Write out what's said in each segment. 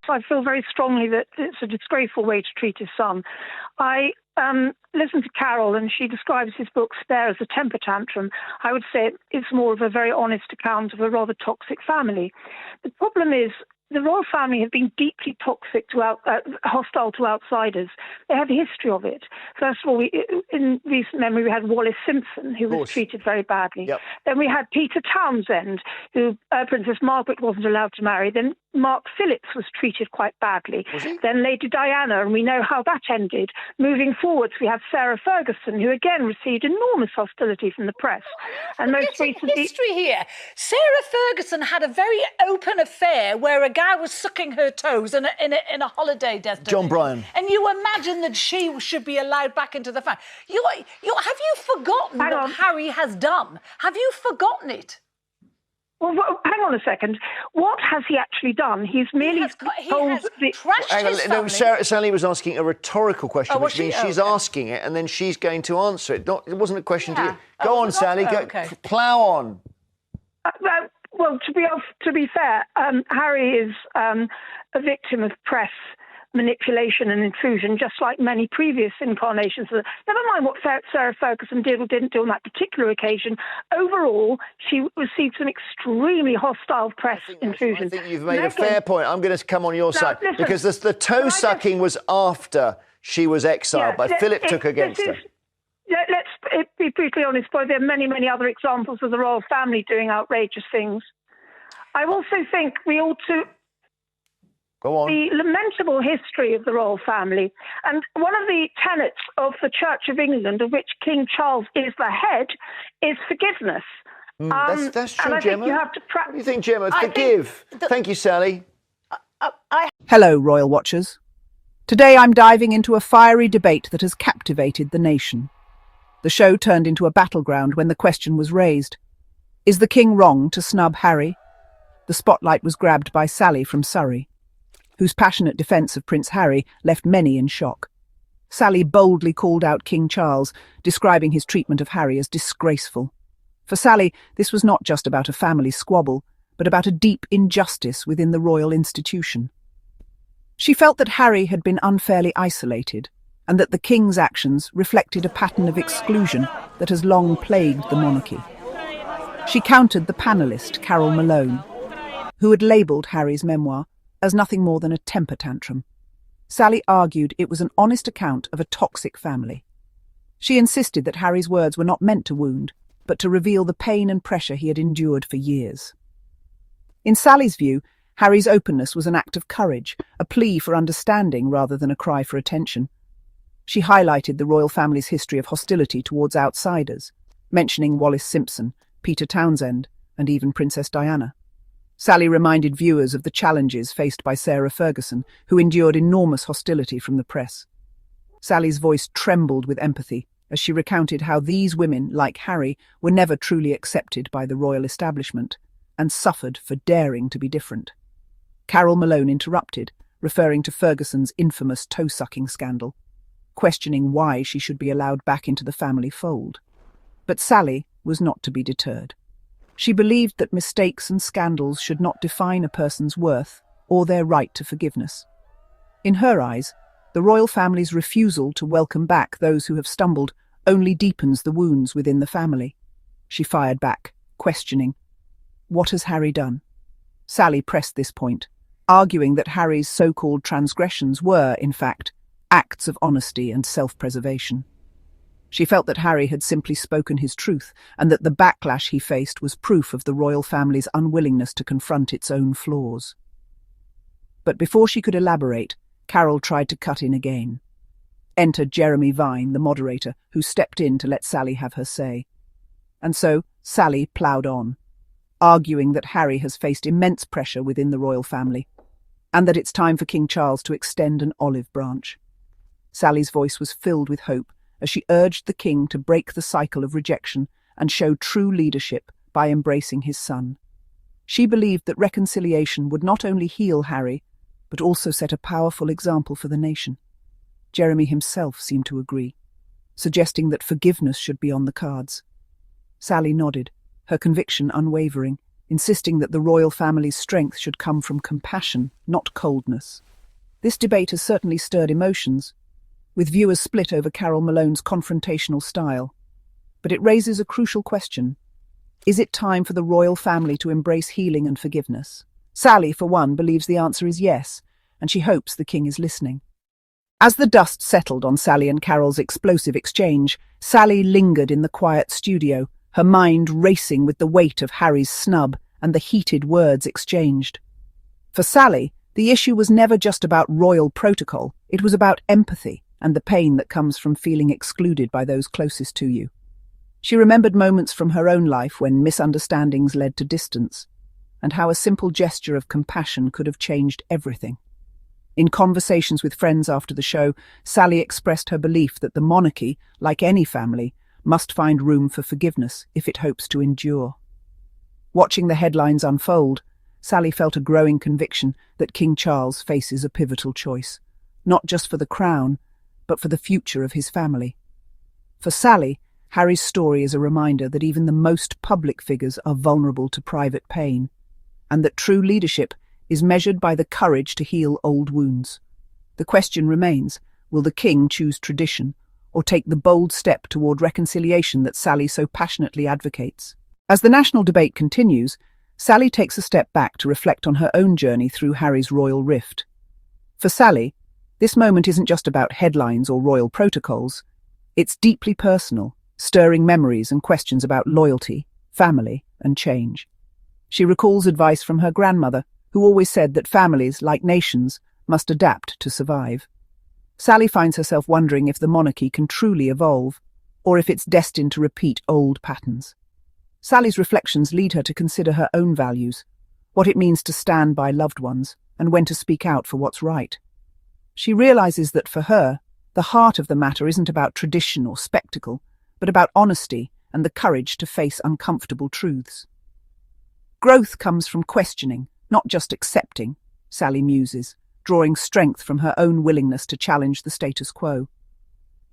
I feel very strongly that it's a disgraceful way to treat his son. I listened to Carole, and she describes his book Spare as a temper tantrum. I would say it's more of a very honest account of a rather toxic family. The problem is, the royal family have been deeply toxic hostile to outsiders. They have a history of it. First of all, in recent memory, we had Wallis Simpson, who was treated very badly. Yep. Then we had Peter Townsend, who Princess Margaret wasn't allowed to marry. Then Mark Phillips was treated quite badly. Then Lady Diana, and we know how that ended. Moving forwards, we have Sarah Ferguson, who again received enormous hostility from the press. And most recently, history here. Sarah Ferguson had a very open affair where a guy was sucking her toes in a holiday destination. John Bryan. And you imagine that she should be allowed back into the family. Have you forgotten what Harry has done? Have you forgotten it? Well, hang on a second. What has he actually done? He's merely told trashed his family. Sally was asking a rhetorical question, which means she's okay. asking it and then she's going to answer it. It wasn't a question to you. Go on, not? Sally. Okay. Plough on. Well, to be fair, Harry is a victim of press manipulation and intrusion, just like many previous incarnations. Never mind what Sarah Ferguson did or didn't do on that particular occasion. Overall, she received some extremely hostile press intrusion. I think you've made a fair point. I'm going to come on your side. Listen, because the toe-sucking was after she was exiled, but Philip took against her. Let's be brutally honest, boy, there are many, many other examples of the royal family doing outrageous things. I also think we ought to... Go on. The lamentable history of the royal family. And one of the tenets of the Church of England, of which King Charles is the head, is forgiveness. That's true, and I Gemma. think you have to What do you think, Gemma? Forgive. Thank you, Sally. Hello, Royal Watchers. Today I'm diving into a fiery debate that has captivated the nation. The show turned into a battleground when the question was raised. Is the king wrong to snub Harry? The spotlight was grabbed by Sally from Surrey, whose passionate defence of Prince Harry left many in shock. Sally boldly called out King Charles, describing his treatment of Harry as disgraceful. For Sally, this was not just about a family squabble, but about a deep injustice within the royal institution. She felt that Harry had been unfairly isolated, and that the king's actions reflected a pattern of exclusion that has long plagued the monarchy. She countered the panellist, Carole Malone, who had labelled Harry's memoir as nothing more than a temper tantrum. Sally argued it was an honest account of a toxic family. She insisted that Harry's words were not meant to wound, but to reveal the pain and pressure he had endured for years. In Sally's view, Harry's openness was an act of courage, a plea for understanding rather than a cry for attention. She highlighted the royal family's history of hostility towards outsiders, mentioning Wallis Simpson, Peter Townsend, and even Princess Diana. Sally reminded viewers of the challenges faced by Sarah Ferguson, who endured enormous hostility from the press. Sally's voice trembled with empathy as she recounted how these women, like Harry, were never truly accepted by the royal establishment and suffered for daring to be different. Carole Malone interrupted, referring to Ferguson's infamous toe-sucking scandal, questioning why she should be allowed back into the family fold. But Sally was not to be deterred. She believed that mistakes and scandals should not define a person's worth or their right to forgiveness. In her eyes, the royal family's refusal to welcome back those who have stumbled only deepens the wounds within the family. She fired back, questioning, "What has Harry done?" Sally pressed this point, arguing that Harry's so-called transgressions were, in fact, acts of honesty and self-preservation. She felt that Harry had simply spoken his truth, and that the backlash he faced was proof of the royal family's unwillingness to confront its own flaws. But before she could elaborate, Carole tried to cut in again. Entered Jeremy Vine, the moderator, who stepped in to let Sally have her say. And so Sally ploughed on, arguing that Harry has faced immense pressure within the royal family, and that it's time for King Charles to extend an olive branch. Sally's voice was filled with hope as she urged the king to break the cycle of rejection and show true leadership by embracing his son. She believed that reconciliation would not only heal Harry, but also set a powerful example for the nation. Jeremy himself seemed to agree, suggesting that forgiveness should be on the cards. Sally nodded, her conviction unwavering, insisting that the royal family's strength should come from compassion, not coldness. This debate has certainly stirred emotions, with viewers split over Carole Malone's confrontational style. But it raises a crucial question. Is it time for the royal family to embrace healing and forgiveness? Sally, for one, believes the answer is yes, and she hopes the king is listening. As the dust settled on Sally and Carole's explosive exchange, Sally lingered in the quiet studio, her mind racing with the weight of Harry's snub and the heated words exchanged. For Sally, the issue was never just about royal protocol, it was about empathy and the pain that comes from feeling excluded by those closest to you. She remembered moments from her own life when misunderstandings led to distance, and how a simple gesture of compassion could have changed everything. In conversations with friends after the show, Sally expressed her belief that the monarchy, like any family, must find room for forgiveness if it hopes to endure. Watching the headlines unfold, Sally felt a growing conviction that King Charles faces a pivotal choice, not just for the crown, but for the future of his family. For Sally, Harry's story is a reminder that even the most public figures are vulnerable to private pain, and that true leadership is measured by the courage to heal old wounds. The question remains, will the king choose tradition or take the bold step toward reconciliation that Sally so passionately advocates? As the national debate continues, Sally takes a step back to reflect on her own journey through Harry's royal rift. For Sally, this moment isn't just about headlines or royal protocols. It's deeply personal, stirring memories and questions about loyalty, family, and change. She recalls advice from her grandmother, who always said that families, like nations, must adapt to survive. Sally finds herself wondering if the monarchy can truly evolve, or if it's destined to repeat old patterns. Sally's reflections lead her to consider her own values, what it means to stand by loved ones, and when to speak out for what's right. She realizes that for her, the heart of the matter isn't about tradition or spectacle, but about honesty and the courage to face uncomfortable truths. Growth comes from questioning, not just accepting, Sally muses, drawing strength from her own willingness to challenge the status quo.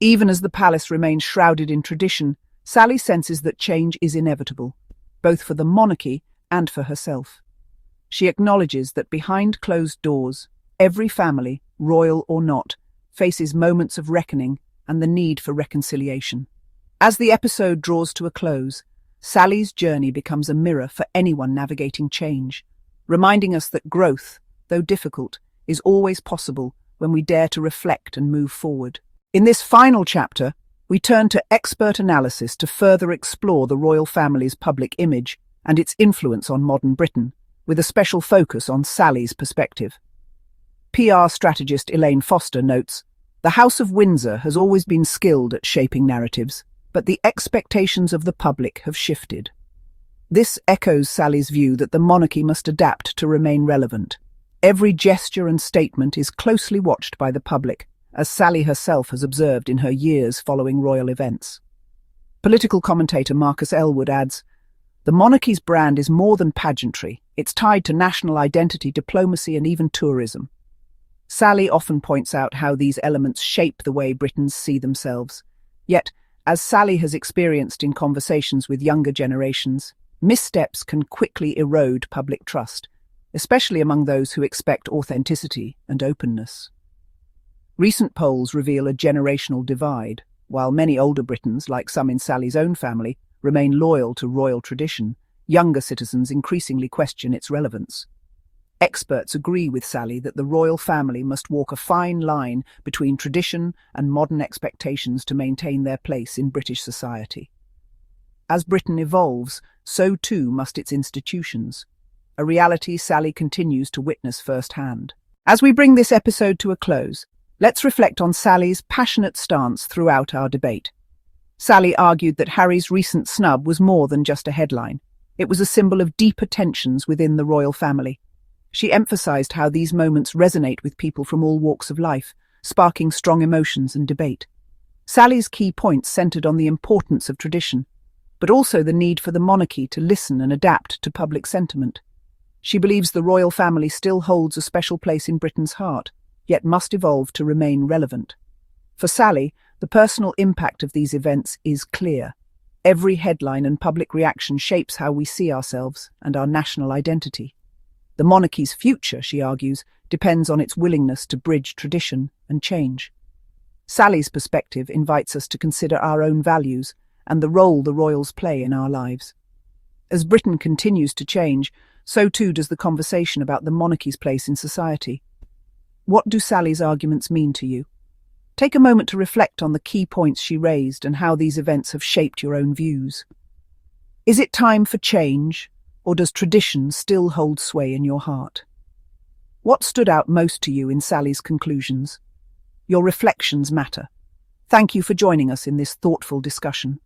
Even as the palace remains shrouded in tradition, Sally senses that change is inevitable, both for the monarchy and for herself. She acknowledges that behind closed doors, every family, royal or not, faces moments of reckoning and the need for reconciliation. As the episode draws to a close, Sally's journey becomes a mirror for anyone navigating change, reminding us that growth, though difficult, is always possible when we dare to reflect and move forward. In this final chapter, we turn to expert analysis to further explore the royal family's public image and its influence on modern Britain, with a special focus on Sally's perspective. PR strategist Elaine Foster notes, "The House of Windsor has always been skilled at shaping narratives, but the expectations of the public have shifted." This echoes Sally's view that the monarchy must adapt to remain relevant. Every gesture and statement is closely watched by the public, as Sally herself has observed in her years following royal events. Political commentator Marcus Elwood adds, "The monarchy's brand is more than pageantry. It's tied to national identity, diplomacy, and even tourism." Sally often points out how these elements shape the way Britons see themselves. Yet, as Sally has experienced in conversations with younger generations, missteps can quickly erode public trust, especially among those who expect authenticity and openness. Recent polls reveal a generational divide. While many older Britons, like some in Sally's own family, remain loyal to royal tradition, younger citizens increasingly question its relevance. Experts agree with Sally that the royal family must walk a fine line between tradition and modern expectations to maintain their place in British society. As Britain evolves, so too must its institutions, a reality Sally continues to witness firsthand. As we bring this episode to a close, let's reflect on Sally's passionate stance throughout our debate. Sally argued that Harry's recent snub was more than just a headline. It was a symbol of deeper tensions within the royal family. She emphasized how these moments resonate with people from all walks of life, sparking strong emotions and debate. Sally's key points centered on the importance of tradition, but also the need for the monarchy to listen and adapt to public sentiment. She believes the royal family still holds a special place in Britain's heart, yet must evolve to remain relevant. For Sally, the personal impact of these events is clear. Every headline and public reaction shapes how we see ourselves and our national identity. The monarchy's future, she argues, depends on its willingness to bridge tradition and change. Sally's perspective invites us to consider our own values and the role the royals play in our lives. As Britain continues to change, so too does the conversation about the monarchy's place in society. What do Sally's arguments mean to you? Take a moment to reflect on the key points she raised and how these events have shaped your own views. Is it time for change, or does tradition still hold sway in your heart? What stood out most to you in Sally's conclusions? Your reflections matter. Thank you for joining us in this thoughtful discussion.